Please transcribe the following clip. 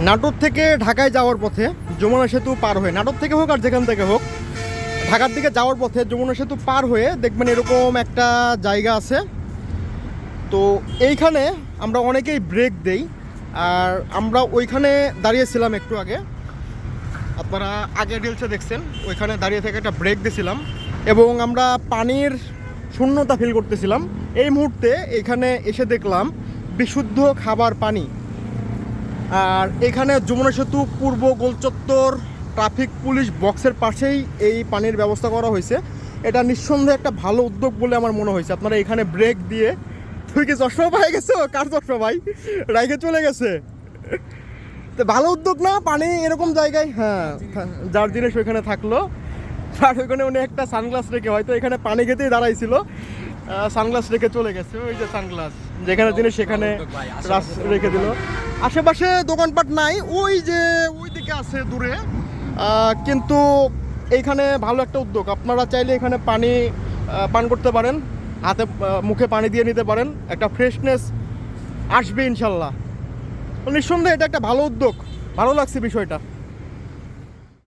নাটোর থেকে ঢাকায় যাওয়ার পথে যমুনা সেতু পার হয়ে, নাটোর থেকে হোক আর যেখান থেকে হোক, ঢাকার দিকে যাওয়ার পথে যমুনা সেতু পার হয়ে দেখবেন এরকম একটা জায়গা আছে। তো এইখানে আমরা অনেকেই ব্রেক দেই, আর আমরা ওইখানে দাঁড়িয়েছিলাম একটু আগে, আপনারা আগে রিলসে দেখছেন, ওইখানে দাঁড়িয়ে থেকে একটা ব্রেক দিয়েছিলাম এবং আমরা পানির শূন্যতা ফিল করতেছিলাম। এই মুহূর্তে এখানে এসে দেখলাম বিশুদ্ধ খাবার পানি। আর এখানে যমুনা সেতু পূর্ব গোলচত্বর ট্রাফিক পুলিশ বক্সের পাশেই এই পানির ব্যবস্থা করা হয়েছে। এটা নিঃসন্দেহে একটা ভালো উদ্যোগ বলে আমার মনে হয়েছে। আপনারা এখানে ব্রেক দিয়ে, তুই কি চশমা পাই গেছো? কার চশমা ভাই রাইখে চলে গেছে? তো ভালো উদ্যোগ না, পানি এরকম জায়গায়, হ্যাঁ যার জিনিস ওইখানে থাকলো, আর ওইখানে উনি একটা সানগ্লাস রেখে হয়তো এখানে পানি খেতেই দাঁড়াইছিল, সানগ্লাস রেখে চলে গেছে। ওই যে সানগ্লাস, যেখানে জিনিস সেখানে রেখে দিল। আশেপাশে দোকানপাট নাই, ওই যে ওই দিকে আছে দূরে, কিন্তু এইখানে ভালো একটা উদ্যোগ। আপনারা চাইলে এখানে পানি পান করতে পারেন, হাতে মুখে পানি দিয়ে নিতে পারেন, একটা ফ্রেশনেস আসবে ইনশাল্লাহ। নিঃসন্দেহে এটা একটা ভালো উদ্যোগ, ভালো লাগছে বিষয়টা।